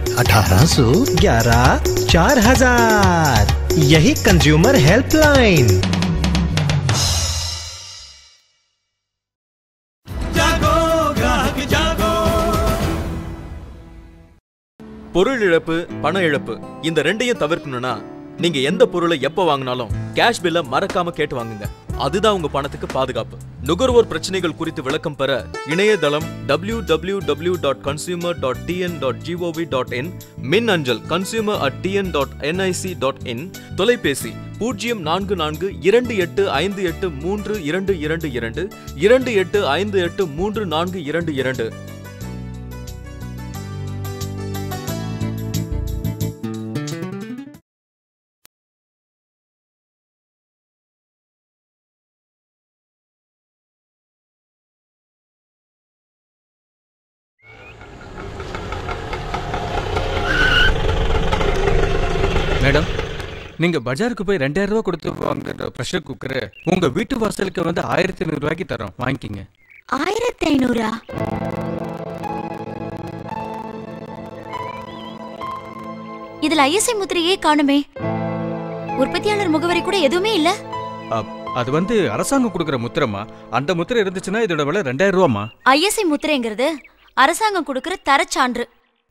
1811 4000, यही consumer helpline. जागो ग्राहक जागो। பொருள் இழப்பு, பண இழப்பு இந்த ரெண்டையும் தவிர்க்கணும்னா நீங்க எந்த பொருளை எப்ப வாங்கினாலும் கேஷ் பில்ல மறக்காம கேட்டு வாங்குங்க. அதுதான் உங்க பணத்துக்கு பாதுகாப்பு. நுகர்வோர் பிரச்சனைகள் குறித்து விளக்கம் பெற இணையதளம் www.consumer.tn.gov.in, மின்னஞ்சல் consumer@tn.nic.in, தொலைபேசி 0442858322 28583422. மேடம், நீங்க பஜாருக்கு போய் 2000 ரூபா கொடுத்து வாங்குற ப்ரெஷர் குக்கர் உங்க வீட்டு வாசலுக்கு வந்து 1500 ரூபாய்க்கு தரோம், வாங்கிக்கிங்க. 1500? இதுல ஐஎஸ்ஐ முத்திரையே காணுமே. உற்பத்தியாளர் முகவரி கூட எதுவுமே இல்ல. அது வந்து அரசாங்கம் கொடுக்கற முத்திரமா? அந்த முத்திரை இருந்துச்சுன்னா இதோட விலை 2000 ரூபாமா? ஐஎஸ்ஐ முத்திரைங்கிறது அரசாங்கம் கொடுக்கற தரச்சான்று.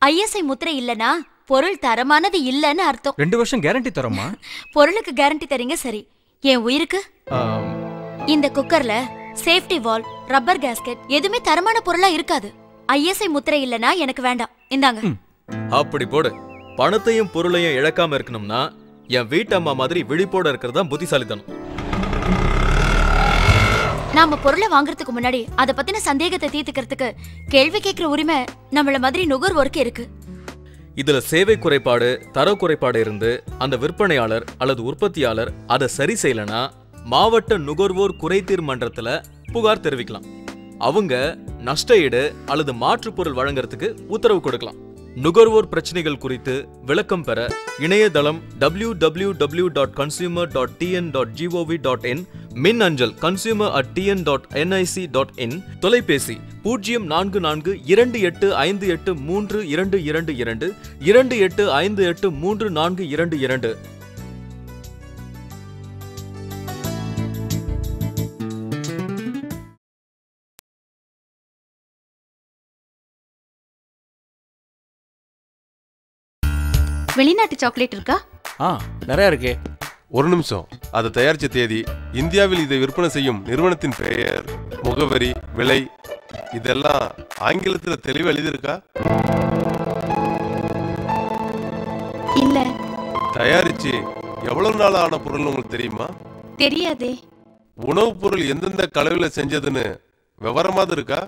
ஐஎஸ்ஐ முத்திரை இல்லனா பொருள் தரமானது இல்லன்னு அர்த்தம். 2 வருஷம் கேரண்டி தரோமா? பொருளுக்கு கேரண்டி தரீங்க சரி, என் உயிருக்கு? இந்த குக்கர்ல சேஃப்டி வால், ரப்பர் கேஸ்கெட் எதுவுமே தரமான பொருளா இருக்காது. ஐஎஸ்ஐ முத்திரை இல்லனா எனக்கு வேண்டாம், இந்தாங்க. அப்படி போடு. பணத்தையும் பொருளையும் இழக்காம இருக்கணும்னா என் வீட்டம்மா மாதிரி விழிப்போட இருக்கிறது தான் புத்திசாலித்தனம். நாம பொருளை வாங்குறதுக்கு முன்னாடி அத பத்தின சந்தேகத்தை தீர்த்துக்கிறதுக்கு கேள்வி கேட்கிற உரிமை நம்மள மாதிரி நுகர்வோருக்கு இருக்கு. இதுல சேவை குறைபாடு, தர குறைபாடு இருந்து அந்த விற்பனையாளர் அல்லது உற்பத்தியாளர் அதை சரி செய்யலனா மாவட்ட நுகர்வோர் குறைதீர் மன்றத்துல புகார் தெரிவிக்கலாம். அவங்க நஷ்ட ஈடு அல்லது மாற்று பொருள் வழங்குறதுக்கு உத்தரவு கொடுக்கலாம். நுகர்வோர் பிரச்சனைகள் குறித்து விளக்கம் பெற இணையதளம் www.consumer.tn.gov.in, மின்னஞ்சல் consumer@tn.nic.in, தொலைபேசி 0442858322 28583422. வெளிநாட்டு சாக்லேட் இருக்கா? நிறைய இருக்கே. ஒரு நிமிஷம். அதை தயாரிச்ச தேதி, இந்தியாவில் இதை விற்பனை செய்யும் நிறுவனத்தின் பெயர், முகவரி, விலை இதெல்லாம் ஆங்கிலத்தில் தெளிவா எழுதியிருக்கா? இல்ல. தயாரிச்சு எவ்வளவு நாள் ஆன பொருள் உங்களுக்கு தெரியுமா? தெரியாதே. உணவுப் பொருள் எந்தெந்த கலவையில செஞ்சதுன்னு விவரமாவது இருக்கா?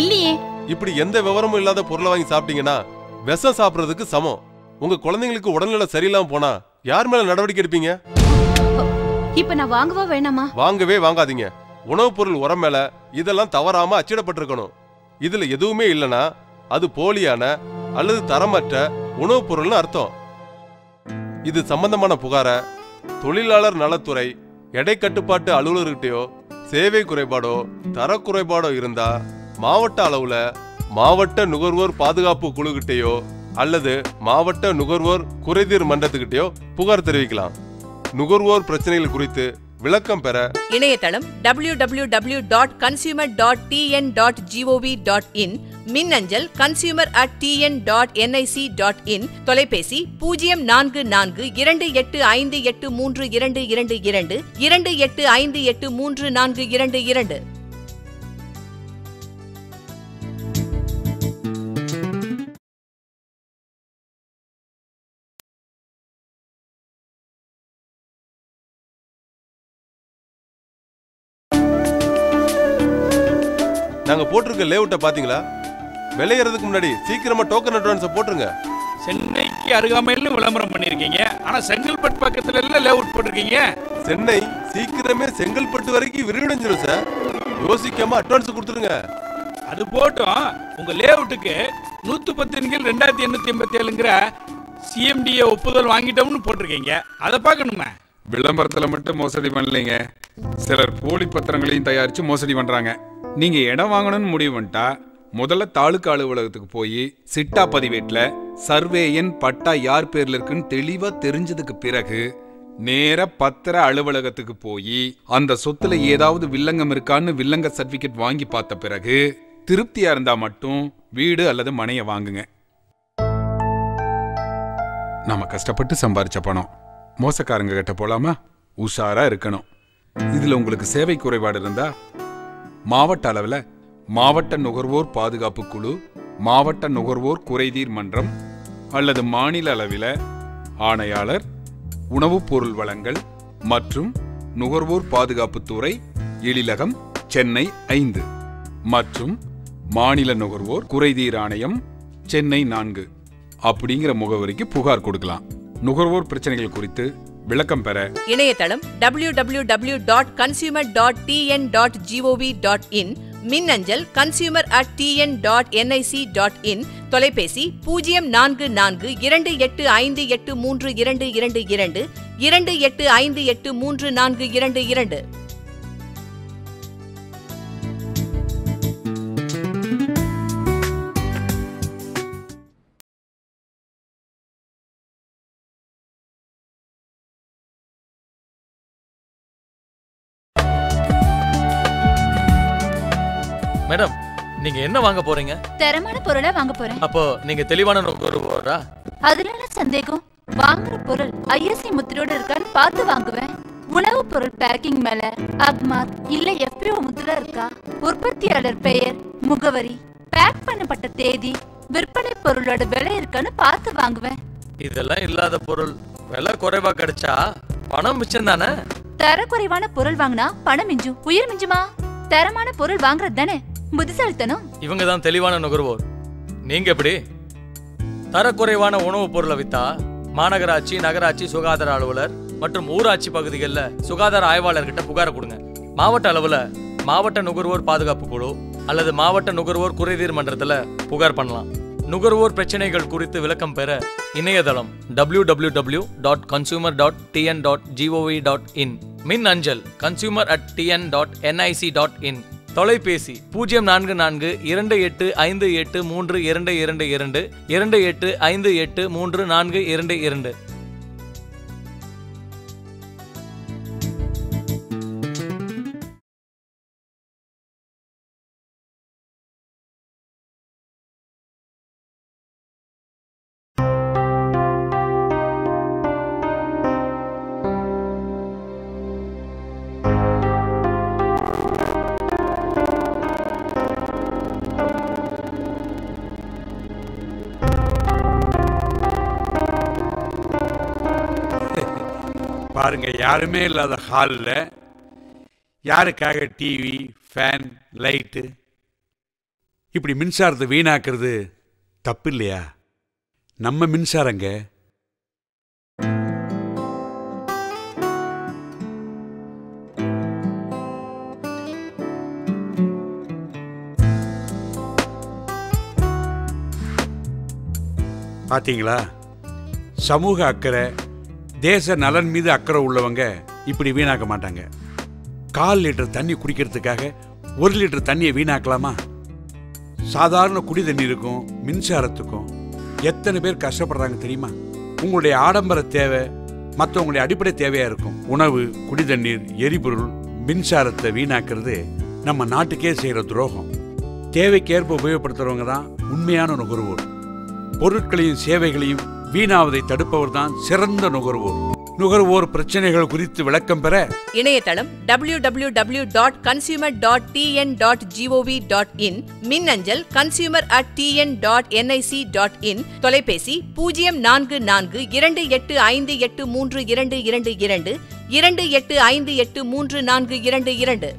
இல்லையே. இப்படி எந்த விவரமும் இல்லாத பொருளை வாங்கி சாப்பிட்டீங்கன்னா விஷம் சாப்பிடுறதுக்கு சமம். உங்க குழந்தைங்களுக்கு உடல்நிலை சரியில்லாம போனா யார் மேல நடவடிக்கை எடுப்பீங்க? இப்ப நான் வாங்கவா வேணாமா? வாங்கவே வாங்காதீங்க. உணவுப் பொருள் உரம் மேல இதெல்லாம் தவறாம அச்சிடப்பட்டிருக்கணும். இதுல எதுவுமே இல்லைன்னா அது போலியான அல்லது தரமற்ற உணவுப் பொருள்னு அர்த்தம். இது சம்பந்தமான புகாரை தொழிலாளர் நலத்துறை, எடை கட்டுப்பாட்டு அலுவலர்கிட்டயோ, சேவை குறைபாடோ தரக்குறைபாடோ இருந்தா மாவட்ட அளவுல மாவட்ட நுகர்வோர் பாதுகாப்பு குழுகிட்டயோ அல்லது மாவட்ட நுகர்வோர் குறைதீர் மன்றத்துக்கிட்டயோ புகார் தெரிவிக்கலாம். நுகர்வோர் பிரச்சனைகள் குறித்து விளக்கம் பெற இணையதளம் www.consumer.tn.gov.in, மின்னஞ்சல் consumer@tn.nic.in, தொலைபேசி 0442858322 28583422. நாங்க போட்டிருக்க லேஅவுட்டை பாத்தீங்களா? விளையறதுக்கு முன்னாடி சீக்கிரமா டோக்கன் அட்வான்ஸ் போட்டுருங்க. சென்னைக்கு அருகாமையில் விளம்பரம் பண்ணிருக்கீங்க, ஆனா செங்கல்பட்டு பக்கத்துல எல்லாம் லேஅவுட் போட்டிருக்கீங்க. சென்னை சீக்கிரமே செங்கல்பட்டு வரைக்கும் விரிவடைஞ்சிரும் சார். யோசிக்காம அட்வான்ஸ் கொடுத்துருங்க. அது போட்டோம். உங்க லேஅவுட்டுக்கு 110/2887ங்கிற சிஎம்டிஏ ஒப்புதல் வாங்கிட்டோம்னு போட்டிருக்கீங்க. அதை பார்க்கணுமா? விளம்பரத்துல மட்டும் மோசடி பண்ணலைங்க, சிலர் போலி பத்திரங்களையும் தயாரிச்சு மோசடி பண்றாங்க. நீங்க இடம் வாங்கணும்னு முடிவு பண்ணிட்டா முதல்ல தாலுக்கா அலுவலகத்துக்கு போய் சிட்டா பதிவேட்டில் சர்வே எண் பட்டா யார் பேர்ல இருக்குன்னு தெளிவா தெரிஞ்சதுக்கு பிறகு நேர பத்திர அலுவலகத்துக்கு போய் அந்த சொத்துல ஏதாவது வில்லங்கம் இருக்கான்னு வில்லங்க சர்டிபிகேட் வாங்கி பார்த்த பிறகு திருப்தியா இருந்தா மட்டும் வீடு அல்லது மனையை வாங்குங்க. நாம கஷ்டப்பட்டு சம்பாரிச்ச பணம் மோசக்காரங்க கிட்ட போலாமா? உஷாரா இருக்கணும். இதுல உங்களுக்கு சேவை குறைபாடு இருந்தா மாவட்ட அளவில் மாவட்ட நுகர்வோர் பாதுகாப்பு குழு, மாவட்ட நுகர்வோர் குறைதீர் மன்றம் அல்லது மாநில அளவில் ஆணையாளர், உணவுப் பொருள் வழங்கல் மற்றும் நுகர்வோர் பாதுகாப்புத்துறை, எழிலகம், சென்னை 5 மற்றும் மாநில நுகர்வோர் குறைதீர் ஆணையம், சென்னை 4 அப்படிங்கிற முகவரிக்கு புகார் கொடுக்கலாம். நுகர்வோர் பிரச்சனைகள் குறித்து விளக்கம் பெற இணையதளம் www.consumer.tn.gov.in, மின்னஞ்சல் consumer@tn.nic.in, தொலைபேசி 0442858322 28583422. மேடம், நீங்க என்ன வாங்க போறீங்க? தரமான பொருளை வாங்க போறேன். அப்போ நீங்க தெளிவான நுகர்வோரா? அதுல என்ன சந்தேகம்? வாங்குற பொருள் ஐஎஸ்ஐ முத்திரையோட இருக்கான்னு பார்த்து வாங்குவேன். உணவு பொருள் பேக்கிங் மேல அக்மார்க் இல்ல FPO முத்திரை இருக்கா, உற்பத்தியாளர் பெயர், முகவரி, பேக் பண்ணப்பட்ட தேதி, விற்பனை பொருளோட விலை இருக்கான்னு பார்த்து வாங்குவேன். இதெல்லாம் இல்லாத பொருள் விலை குறைவா கிடைச்சா பணம் மிச்சம் தானே? தர குறைவான பொருள் வாங்கினா பணம் மிஞ்சும், உயிர் மிஞ்சுமா? தரமான பொருள் வாங்குறது தானே புத்திசாலித்தனம். இவங்க தான் தெளிவான நுகர்வோர். நீங்க எப்படி? தரக்குறைவான உணவுப் பொருளை வித்தா மாநகராட்சி, நகராட்சி சுகாதார அலுவலர் மற்றும் ஊராட்சி பகுதிகளில் சுகாதார ஆய்வாளர்கிட்ட புகார் கொடுங்க. மாவட்ட அளவுல மாவட்ட நுகர்வோர் பாதுகாப்பு குழு அல்லது மாவட்ட நுகர்வோர் குறைதீர் மன்றத்துல புகார் பண்ணலாம். நுகர்வோர் பிரச்சனைகள் குறித்து விளக்கம் பெற இணையதளம் www.consumer.tn.gov.in, மின் அஞ்சல் consumer@tn.nic.in, தொலைபேசி 0442858322 28583422. பாருங்க, யாருமே இல்லாத ஹாலில் யாருக்காக டிவி, ஃபேன், லைட்டு இப்படி மின்சாரத்தை வீணாக்குறது தப்பு இல்லையா? நம்ம மின்சாரங்க. பாத்தீங்களா? சமூக அக்கறை, தேச நலன் மீது அக்கறை உள்ளவங்க இப்படி வீணாக்க மாட்டாங்க. 1/4 லிட்டர் தண்ணி குடிக்கிறதுக்காக 1 லிட்டர் தண்ணியை வீணாக்கலாமா? சாதாரண குடி தண்ணீருக்கும் மின்சாரத்துக்கும் எத்தனை பேர் கஷ்டப்படுறாங்க தெரியுமா? உங்களுடைய ஆடம்பர தேவை மற்றவங்களுடைய அடிப்படை தேவையா இருக்கும். உணவு, குடி தண்ணீர், எரிபொருள், மின்சாரத்தை வீணாக்குறது நம்ம நாட்டுக்கே செய்யற துரோகம். தேவைக்கேற்ப உபயோகப்படுத்துறவங்க தான் உண்மையான நுகர்வோர். பொருட்களையும் சேவைகளையும் வீணாவதை தடுப்பவர் தான் சிறந்த நுகர்வோர். நுகர்வோர் பிரச்சனைகள் குறித்து விளக்கம் பெற இணையதளம் www.consumer.tn.gov.in, மின்னஞ்சல் consumer@tn.nic.in, தொலைபேசி 0442858322 28583422.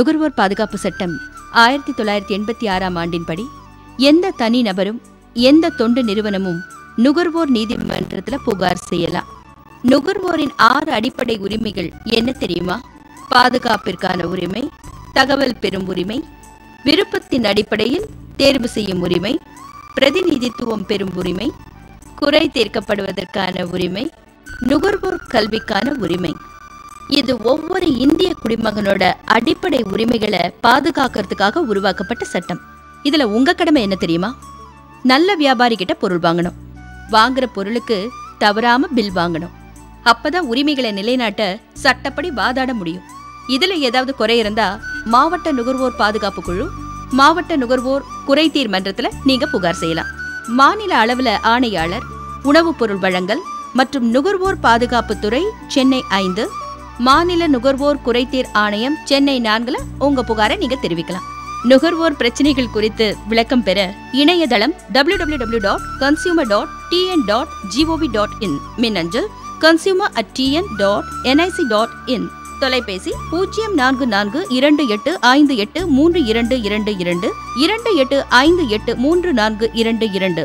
நுகர்வோர் பாதுகாப்பு சட்டம் 1986ஆம் ஆண்டின்படி எந்த தனி நபரும் எந்த தொண்டு நிறுவனமும் நுகர்வோர் நீதிமன்றத்தில் புகார் செய்யலாம். நுகர்வோரின் 6 அடிப்படை உரிமைகள் என்ன தெரியுமா? பாதுகாப்பிற்கான உரிமை, தகவல் பெறும் உரிமை, விருப்பத்தின் அடிப்படையில் தேர்வு செய்யும் உரிமை, பிரதிநிதித்துவம் பெறும் உரிமை, குறை தீர்க்கப்படுவதற்கான உரிமை, நுகர்வோர் கல்விக்கான உரிமை. இது ஒவ்வொரு இந்திய குடிமகனோட அடிப்படை உரிமைகளை பாதுகாக்கிறதுக்காக உருவாக்கப்பட்ட சட்டம். இதுல உங்க கடமை என்ன தெரியுமா? நல்ல வியாபாரி கிட்ட பொருள் வாங்கணும், வாங்குற பொருளுக்கு தவறாம பில் வாங்கணும். அப்பதான் உரிமைகளை நிலைநாட்ட சட்டப்படி வாதாட முடியும். இதுல ஏதாவது குறை இருந்தா மாவட்ட நுகர்வோர் பாதுகாப்பு குழு, மாவட்ட நுகர்வோர் குறைதீர் மன்றத்துல நீங்க புகார் செய்யலாம். மாநில அளவுல ஆணையாளர், உணவுப் பொருள் வழங்கல் மற்றும் நுகர்வோர் பாதுகாப்பு துறை சென்னை 5, மாநில நுகர்வோர் குறைதீர் ஆணையம் சென்னை 4ல உங்க புகாரை நீங்க தெரிவிக்கலாம். நுகர்வோர் பிரச்சனைகள் குறித்து விளக்கம் பெற இணையதளம் www.consumer.tn.gov.in, மின்னஞ்சல் consumer@tn.nic.in, தொலைபேசி 044285832222 28583422.